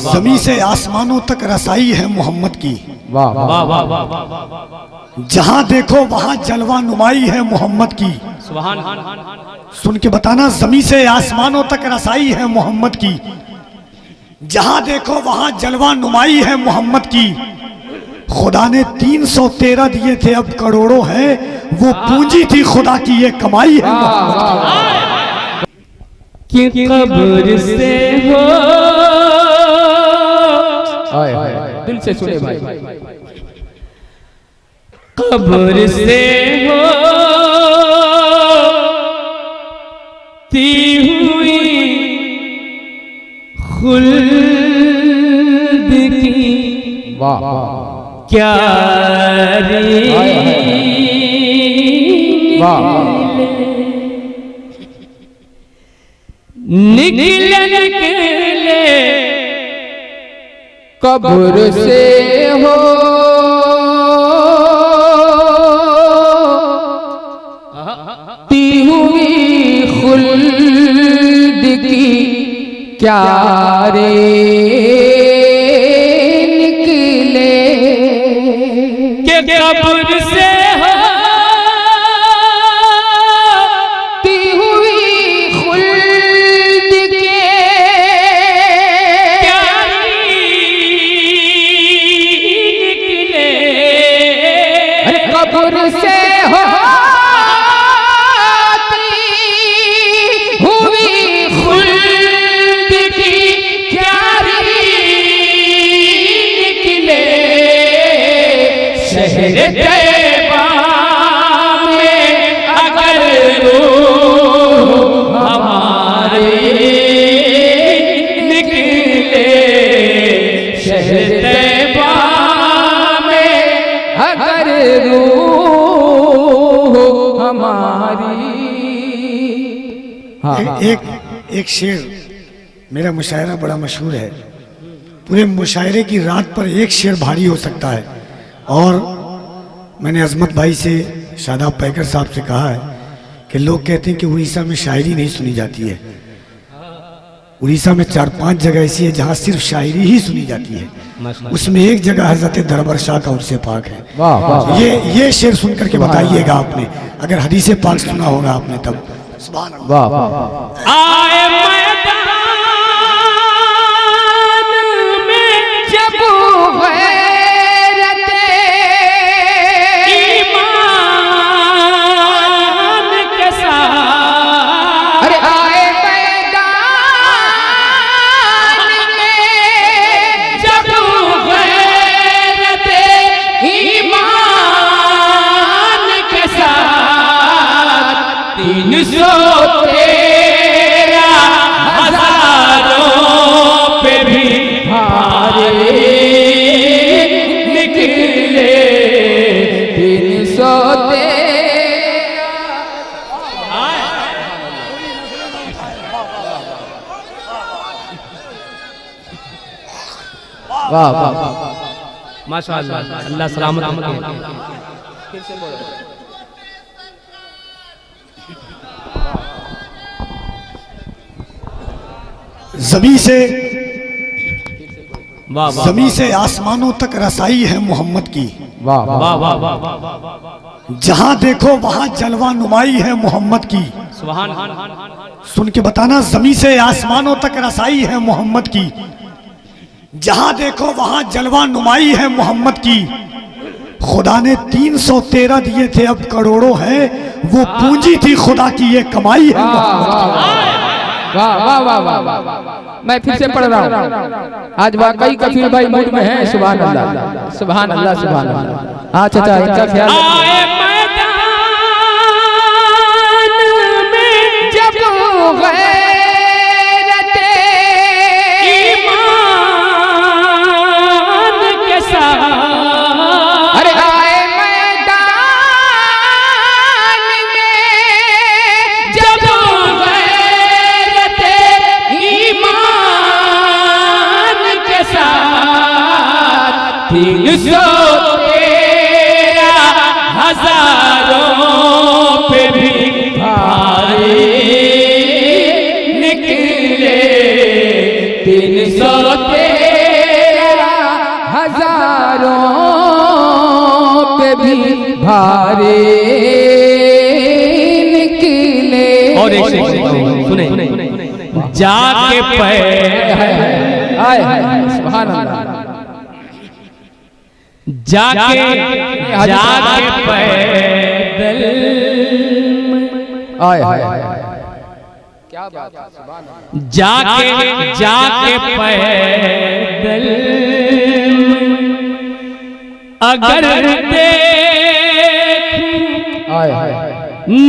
जमी से आसमानों तक रसाई है मोहम्मद की। वाह वाह वाह वाह। जहां देखो वहां जलवा नुमाई है मोहम्मद की। सुभान। सुन के बताना, जमी से आसमानों तक रसाई है मोहम्मद की। जहां देखो वहां जलवा नुमाई है मोहम्मद की। खुदा ने 313 दिए थे, अब करोड़ों हैं, वो पूंजी थी खुदा की, ये कमाई है मोहम्मद की। कि कब्र से हो, दिल से सुने भाई, कब्र से हो ती हुई खुल्द की। वाह क्या निकले कब्र से हो ती हुई खुल्द की। क्या रे निकले के कब्र से हो ती हुई खुल्द के। क्या निकले कब्र से हो तैबा में अगर रूह हमारे निकले। शहर तैबा में अगर रूह हमारी। एक शेर, मेरा मुशायरा बड़ा मशहूर है। पूरे मुशायरे की रात पर एक शेर भारी हो सकता है। और मैंने अजमत भाई से, शादाब पैकर साहब से कहा है कि लोग कहते हैं कि उड़ीसा में शायरी नहीं सुनी जाती है। उड़ीसा में 4-5 जगह ऐसी है जहाँ सिर्फ शायरी ही सुनी जाती है। उसमें एक जगह हजरत दरबार शाह का उर्से पाक है। ये शेर सुन करके बताइएगा आपने, अगर हदीसे पाक सुना होगा आपने तब। सुभान अल्लाह। आए मैदान में जब वाह वाह माशाअल्लाह, अल्लाह सलामत रखे। जमी से आसमानों तक रसाई है मोहम्मद की। वाह वाह वाह वाह। जहां देखो वहां जलवा नुमाई है मोहम्मद की। सुभान। सुन के बताना, जमी से आसमानों तक रसाई है मोहम्मद की। जहां देखो वहां जलवा नुमाई है मोहम्मद की। खुदा ने 313 दिए थे, अब करोड़ों हैं, वो पूंजी थी खुदा की, ये कमाई है मोहम्मद। वाह वाह वाह वाह वाह। मैं फिर से पढ़ रहा हूँ, आज वाकई कफील भाई मूड में है। सुभान अल्लाह सुभान अल्लाह सुभान अल्लाह। हाँ चाचा, इनका ख्याल हजारों पे भी भारी निकले 313 यारों पे भी भारे निकले। और एक सुने जाके सुभान अल्लाह। जाके पैदल आए क्या बात है, सुभान अल्लाह। जाके पैदल अगर देखूं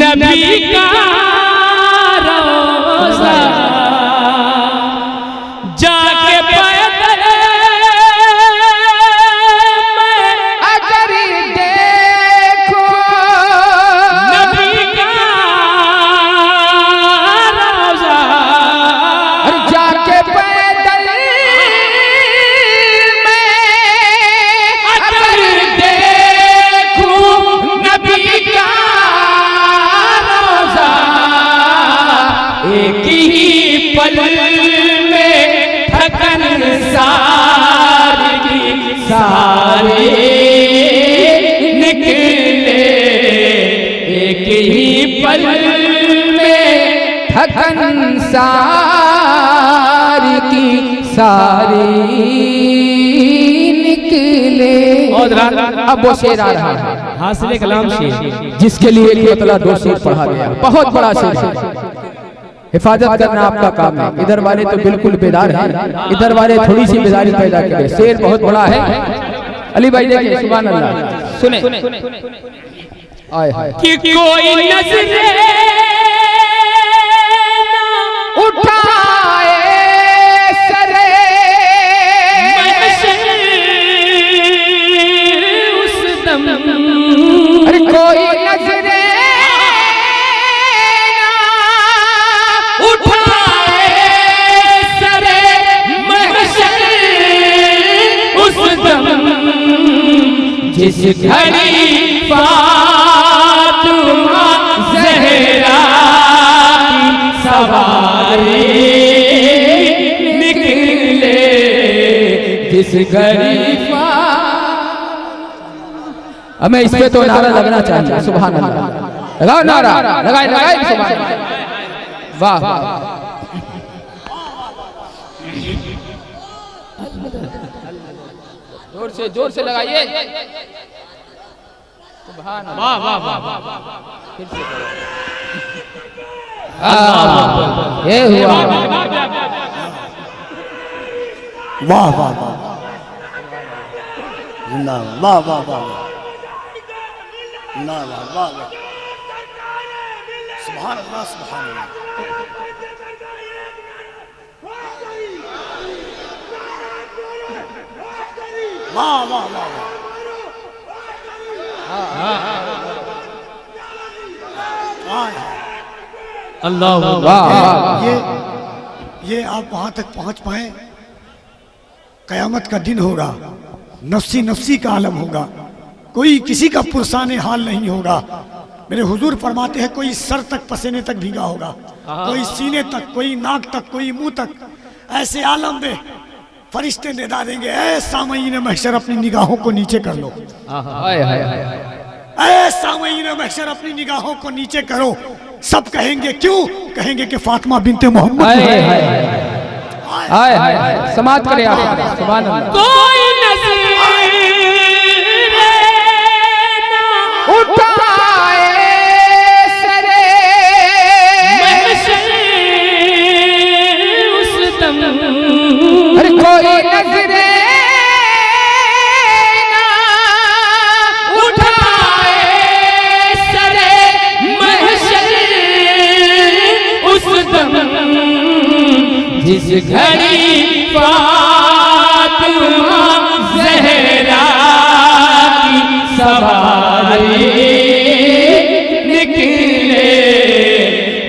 नबी का रोज़ा, जाके पैदल मैं अगर देखूं नबी का रोज़ा, जाके पैदल मैं अगर देखूं नबी का रोज़ा, एक ही पल में थकन सारी सारे निकले, एक ही पल में थकन सारी की सारी निकले। अब वो शेर आ रहा है, हासिल कलाम शेर, जिसके लिए एक मतला 2 शेर पढ़ा गया, बहुत बड़ा शेर है। हिफाजत करना आपका काम है। इधर वाले तो बिल्कुल बेदार हैं, इधर वाले थोड़ी सी बेदारी पैदा करें। शेर बहुत बड़ा है। अली भाई देखिए, सुभान अल्लाह। सुने आए हाय कि कोई नजरे उठाए सरे महशर उस दम, अरे कोई नजरे उठाए सरे महशर उस दम, जिस घड़ी फातिमा ज़हरा की सवारी निकले, जिस घड़ी हमें इस पे तो नारा लगना चाहिए। सुभान अल्लाह, लगाओ नारा, लगाए लगाए सुभान अल्लाह। वाह वाह, जोर से लगाइए। सुभान अल्लाह, वाह वाह वाह वाह, फिर से करो। ये हुआ, वाह वाह वाह, जिंदाबाद, वाह वाह वाह, जिंदाबाद, वाह वाह, सुभान अल्लाह, सुभान अल्लाह। वाह वाह वाह वाह, अल्लाह वाह ये आप वहां तक पहुंच पाए, कयामत का दिन होगा, नफ्सी नफ्सी का आलम होगा, कोई किसी का पुरसाने हाल नहीं होगा। मेरे हुजूर फरमाते हैं कोई सर तक पसीने तक भीगा होगा, कोई सीने तक, कोई नाक तक, कोई मुंह तक। ऐसे आलम में फरिश्ते निदा देंगे, ऐ सामईन महशर अपनी निगाहों को नीचे कर लो, ऐ सामईन महशर अपनी निगाहों को नीचे करो। सब कहेंगे क्यों? कहेंगे कि फातिमा बिनते मोहम्मद। समाप्त करें आप। सुभान अल्लाह। कोई नज़र उठाए सरे महशर उस दम, अरे कोई नजरे ना उठाए सरे महशर उस दम, जिस घड़ी फातिमा ज़हरा की सवारी निकले,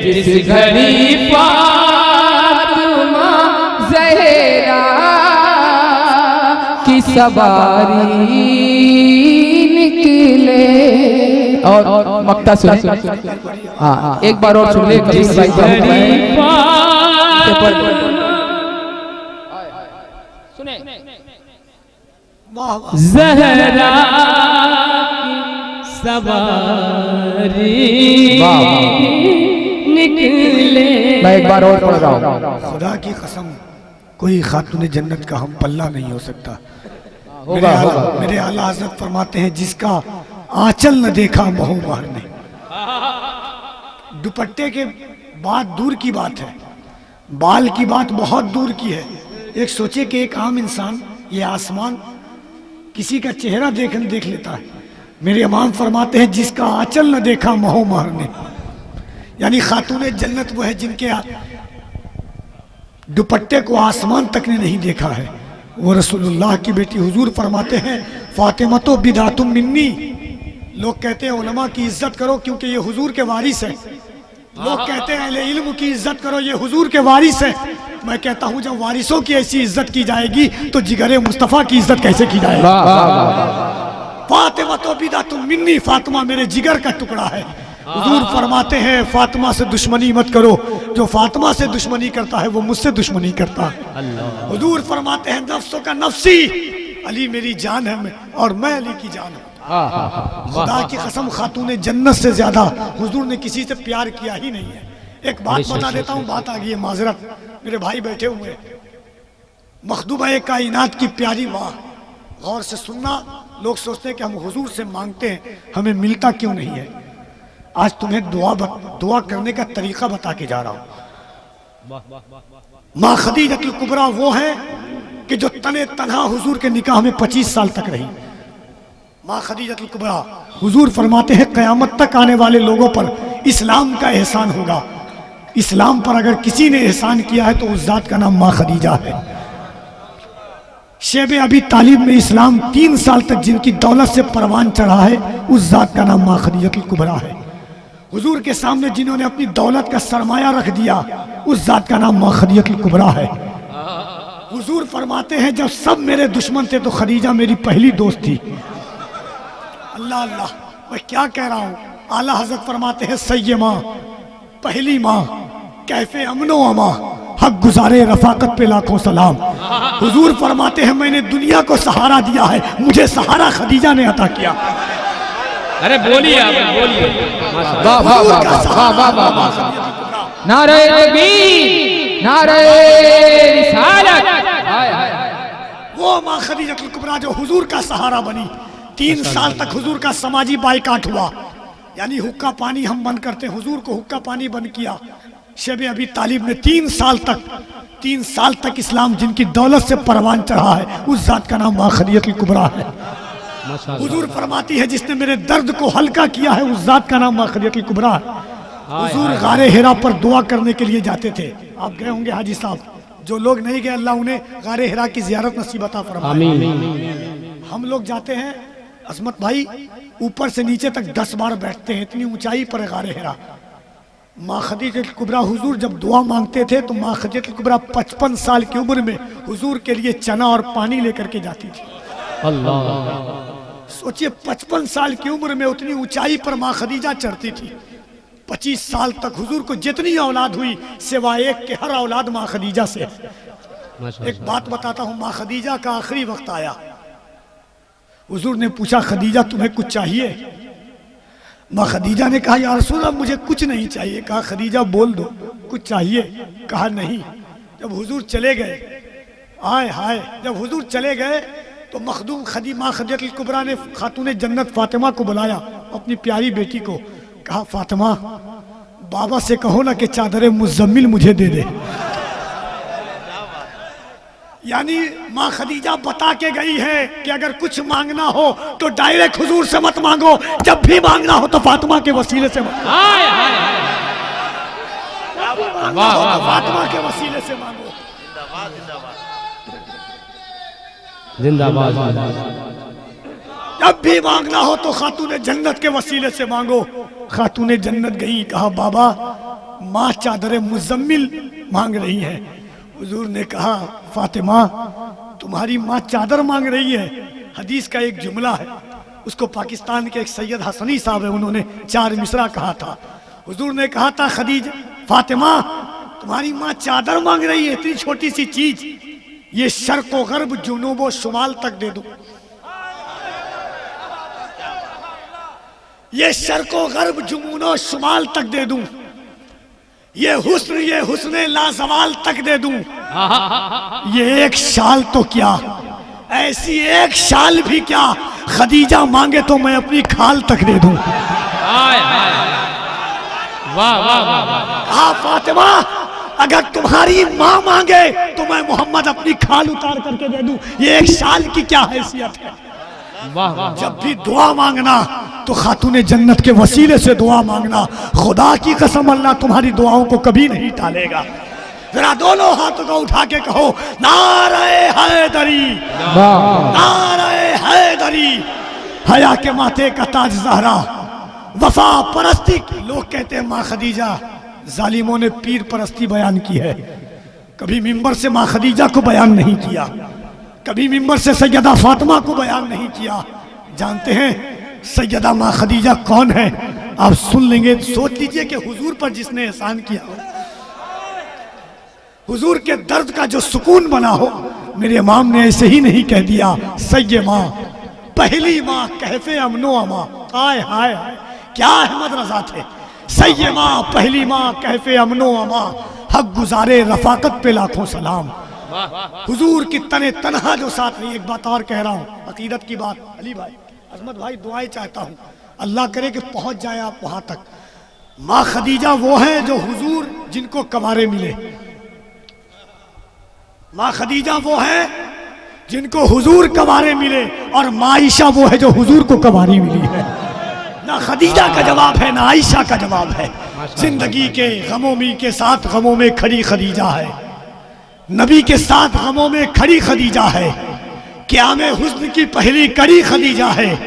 जिस घड़ी फातिमा ज़हरा की सवारी निकले। और मक्ता सुन, हाँ एक बार और सुन ले कबीर भाई क्या सुने। वाह वाह। जहरा की सवारी निकले। मैं एक बार और पढ़ रहा हूँ। खुदा की कसम कोई खातून जन्नत का हम पल्ला नहीं हो सकता। मेरे आला हज़रत फरमाते हैं जिसका आंचल न देखा महू महर ने। दुपट्टे के बात दूर की बात है, बाल की बात बहुत दूर की है। एक सोचे कि एक आम इंसान ये आसमान किसी का चेहरा देख लेता है। मेरे इमाम फरमाते हैं जिसका आंचल न देखा महू महर ने, यानी खातून जन्नत वो है जिनके दुपट्टे को आसमान तक ने नहीं देखा है। वो रसूलुल्लाह की बेटी हुजूर फरमाते हैं फातिमा तो बिदातुम मिन्नी। लोग कहते हैं उलमा की इज्जत करो क्योंकि ये हुजूर के वारिस है। लोग कहते हैं अहले इल्म की इज्जत करो ये हुजूर के वारिस है। मैं कहता हूं जब वारिसों की ऐसी इज्जत की जाएगी तो जिगरे मुस्तफ़ा की इज्जत कैसे की जाएगी। फातिमा तो बिदातुम मिन्नी, फातिमा मेरे जिगर का टुकड़ा है। हुजूर फरमाते हैं फातिमा से दुश्मनी मत करो, जो फातिमा से दुश्मनी करता है वो मुझसे दुश्मनी करता है। हुजूर फरमाते हैं नफ्सों का नफ्सी, अली मेरी जान है और मैं अली की जान हूँ। खुदा की कसम खातून जन्नत से ज्यादा हुजूर ने किसी से प्यार किया ही नहीं है। एक बात बता देता हूँ, बात आ गई है, माजरत, मेरे भाई बैठे हुए हैं। मखदूबा कायनात की प्यारी माँ, गौर से सुनना। लोग सोचते हैं कि हम हुजूर से मांगते हैं, हमें मिलता क्यों नहीं है। आज तुम्हें दुआ करने का तरीका बता के जा रहा हूं। माँ खदीजतुल कुबरा वो है कि जो तने तन्हा हुजूर के निकाह में 25 साल तक रही। माँ खदीजतुल कुबरा, हुजूर फरमाते हैं क़यामत तक आने वाले लोगों पर इस्लाम का एहसान होगा। इस्लाम पर अगर किसी ने एहसान किया है तो उस जात का नाम माँ खदीजा है। शेब अभी तालिब में इस्लाम 3 साल तक जिनकी दौलत से परवान चढ़ा है उस जात का नाम माँ खदीजतुल कुबरा है। हुजूर के सामने जिन्होंने अपनी दौलत का सरमाया रख दिया उस जात का नाम माँ खदीजतुल कुबरा है। हुजूर फरमाते हैं जब सब मेरे दुश्मन थे तो खदीजा मेरी पहली दोस्त थी। अल्लाह अल्लाह, मैं क्या कह रहा हूँ। आला हज़रत फरमाते हैं सय्यमा, पहली माँ, कैफे अमनो अमा, हक गुजारे रफाकत पे लाखों सलाम। हुजूर फरमाते हैं मैंने दुनिया को सहारा दिया है, मुझे सहारा खदीजा ने अता किया। अरे बोलिए आप, बोलिए। वाह वाह वाह वाह वाह वाह। नारे तकबीर, नारे रिसालत। वो माँ खदीजतुल कुबरा जो हुजूर का सहारा बनी। 3 साल तक हुजूर का समाजी बाइकाट हुआ, यानी हुक्का पानी हम बंद करते हैं, हुजूर को हुक्का पानी बंद किया। शेब अभी तालिब ने 3 साल तक इस्लाम जिनकी दौलत से परवान चढ़ा है उस जात का नाम माँ खदीजतुल कुबरा है। हुजूर फरमाती है जिसने मेरे दर्द को हल्का किया है उस जात का नाम माँ खदीजतुल कुबरा है। हुजूर गारे हिरा पर दुआ करने के लिए जाते थे। आप गए होंगे हाजी साहब, जो लोग नहीं गए अल्लाह उन्हें गारे हिरा की ज़ियारत नसीब अता फरमाए। हम लोग जाते हैं अजमत भाई, ऊपर से नीचे तक 10 बार बैठते हैं, इतनी ऊंचाई पर गारे हिरा। माँ खदीजतुल कुबरा हुजूर जब दुआ मांगते थे तो माँ खदीजतुल कुबरा 55 साल की उम्र में हुजूर के लिए चना और पानी लेकर के जाती थी। अल्लाह, सोचिए 55 साल की उम्र में उतनी ऊंचाई पर माँ खदीजा चढ़ती थी। 25 साल तक हुजूर को जितनी औलाद हुई सिवाय एक के हर औलाद माँ खदीजा से। एक बात बताता हूँ, माँ खदीजा का आखिरी वक्त आया। हुजूर ने पूछा खदीजा तुम्हें कुछ चाहिए? माँ खदीजा ने कहा या रसूल अल्लाह मुझे कुछ नहीं चाहिए। कहा खदीजा बोल दो कुछ चाहिए? कहा नहीं। जब हुजूर चले गए, आए हाय, जब हुजूर चले गए तो मखदूम माँ खदीजतुल कुबरा ने खातून जन्नत फातिमा को बुलाया, अपनी प्यारी बेटी को। कहा फातिमा बाबा से कहो ना कि चादर मुज़म्मिल मुझे दे दे। यानी माँ खदीजा बता के गई है कि अगर कुछ मांगना हो तो डायरेक्ट हुजूर से मत मांगो, जब भी मांगना हो तो फातिमा के वसीले से मांगो। फातिमा के वसीले से मांगो। जिंदाबाद। जब भी मांगना हो तो खातून जन्नत के वसीले से मांगो। खातून जन्नत गई, कहा बाबा माँ चादर मुज़म्मिल मांग रही है। हुजूर ने कहा फातिमा तुम्हारी माँ चादर मांग रही है। हदीस का एक जुमला है, उसको पाकिस्तान के एक सैयद हसनी साहब है, उन्होंने 4 मिसरा कहा था। हुजूर ने कहा था खदीजा फातिमा तुम्हारी माँ चादर मांग रही है, इतनी छोटी सी चीज, ये शर्क व गर्ब जुनूब व शुमाल तक दे दूं। ये शर्को गर्ब जुमूनो शुमाल तक दे दूं, ये हुस्न लाजवाल तक दे दूं, ये एक शाल तो क्या, ऐसी एक शाल भी क्या, खदीजा मांगे तो मैं अपनी खाल तक दे दूं। वाह वाह वाह। कहा फातिमा अगर तुम्हारी माँ मांगे तो मैं मोहम्मद अपनी खाल उतार करके दे दूं, ये एक शाल की क्या हैसियत है। वाह वाह। जब भी दुआ मांगना तो खातूने जन्नत के वसीले से दुआ मांगना, खुदा की कसम अल्लाह तुम्हारी दुआओं को कभी नहीं टालेगा। जरा दोनों हाथों को उठा के कहो नारे हैदरी, नारे हैदरी। हया के माथे का ताज ज़हरा, वफा परस्ती की। लोग कहते हैं माँ खदीजा, जालिमों ने पीर परस्ती बयान की है, कभी मिंबर से माँ खदीजा को बयान नहीं किया, कभी मिंबर से सैयदा फातिमा को बयान नहीं किया। जानते हैं सैयदा माँ खदीजा कौन है? आप सुन लेंगे, सोच लीजिए कि हुजूर पर जिसने एहसान किया हो, हुजूर के दर्द का जो सुकून बना हो। मेरे इमाम ने ऐसे ही नहीं कह दिया सैयदा पहली माँ कहफे अमनो अमा। हाय हाय हाय, क्या अहमद रजा थे। सैयदा पहली माँ कहफे अमनो अमा, हक गुजारे रफाकत पे लाखों सलाम। हुजूर की तने तनहा जो साथ रही। एक बात और कह रहा हूँ, अकीदत की बात। अली भाई, अजमत भाई, दुआएं चाहता हूँ, अल्लाह करे कि पहुंच जाए आप वहां तक। माँ खदीजा वो है जो हुजूर जिनको कवारे मिले, माँ खदीजा वो है जिनको हुजूर कवारे मिले, और माँ आयशा वो है जो हुजूर को कवारी मिली है। ना खदीजा का जवाब है ना आयशा का जवाब है। जिंदगी के गमों में के साथ गमों में खड़ी खदीजा है, नबी के साथ गमों में खड़ी खदीजा है, क़यामे हुस्न की पहली कड़ी खदीजा है।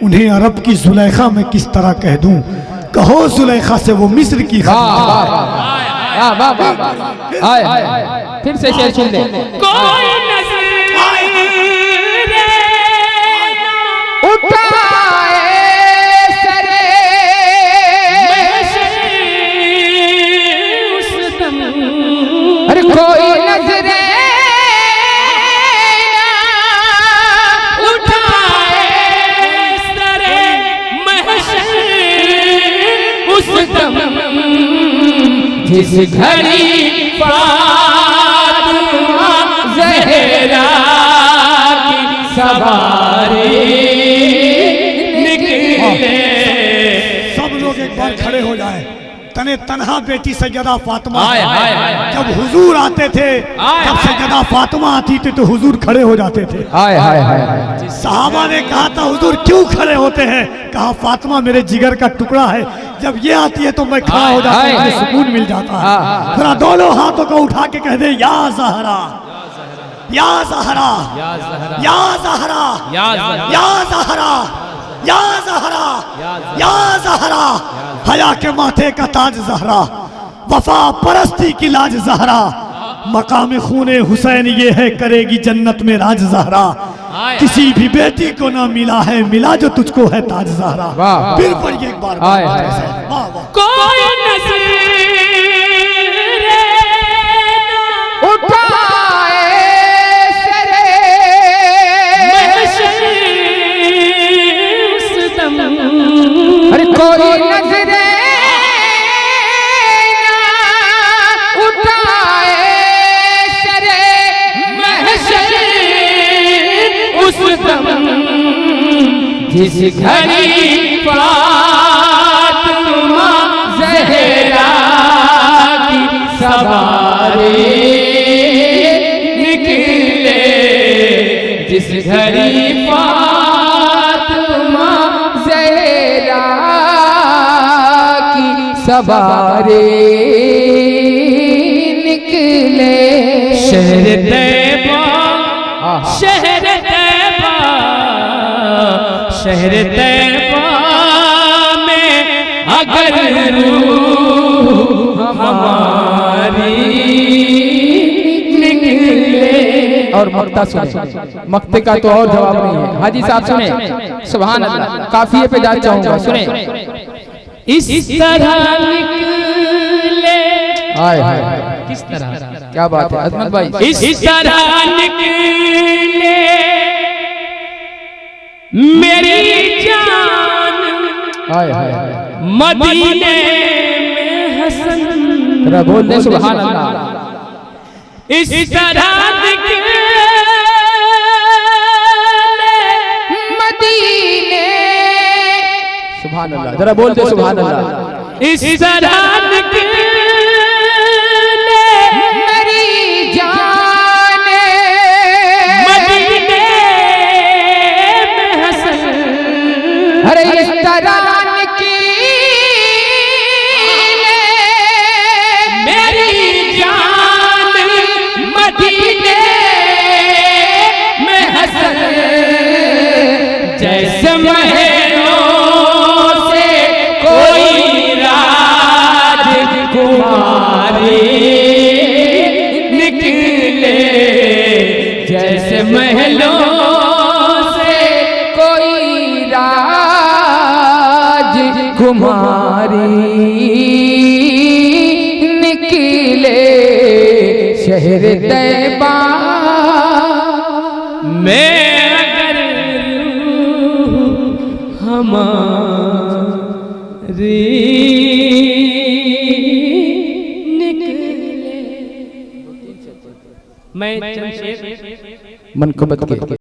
उन्हें अरब की जुलेखा में किस तरह कह दूं, कहो जुलेखा से वो मिस्र की फिर से शेर सुन ले। कोई नजर उठाए सरे उस दम, अरे कोई नजरे उठाए सरे महशर उस दम, जिस घड़ी फातिमा ज़हरा की सवारी निकले। सब लोग एक बार खड़े हो जाए। तने तनहा बेटी सैयदा फातिमा, हाय, हाय, हाय। जब हुजूर आते थे, हाय, जब हाय। सैयदा फातिमा आती थी तो हुजूर खड़े हो जाते थे। हाय हाय हाय। सहाबा ने कहा था हुजूर क्यों खड़े होते हैं? कहा फातिमा मेरे जिगर का टुकड़ा है, जब ये आती है तो मैं खड़ा हो जाता हूं, मुझे सुकून मिल जाता है। जरा दोनों हाथों को उठा के कह दे या ज़हरा, या ज़हरा, या ज़हरा, या ज़हरा, या ज़हरा, या ज़हरा। हया के माथे का ताज ज़हरा, वफा परस्ती की लाज ज़हरा, मकाम खूने हुसैन ये है करेगी जन्नत में राज ज़हरा। किसी भी बेटी को ना मिला है, मिला जो तुझको है ताज ज़हरा। फिर पढ़िए एक बार। वाह वाह। कोई नजर उठाए सरे महशर उस दम, अरे कोई नजरे उठाए सरे महशर उस दम, जिस घड़ी फातिमा ज़हरा की सवारी निकले, जिस घड़ी फातिमा ज़हरा की सवारी निकले। शहर तैबा, शहर तैबा, शहर तैबा में अगर रूह हमारी निकले। और मक्ता सुने, मक्ते का तो और जवाब नहीं है। हाजी साहब सुने, सुभान अल्लाह। काफिये पे जा चाहूंगा, सुने। इस तरह निकले, हाय हाय, किस तरह, क्या बात है अजमत भाई। इस तरह निकले मेरी जान हाय हाय मदीने में हसन जरा बोल दे सुभान अल्लाह। इस तरह निकले मदीने सुभान अल्लाह जरा बोल दे सुभान अल्लाह। इस तरह निकले मेरी जान मदीने में हसन अरे इस तरह की मेरी जान मदीने में हसन जैसे महलों से कोई राजकुमारी निकले जैसे महलों से कोई राजकुमारी निकले शहर तैबा मैं अगर हमारी निकले मैं चंद शेर मनकबत के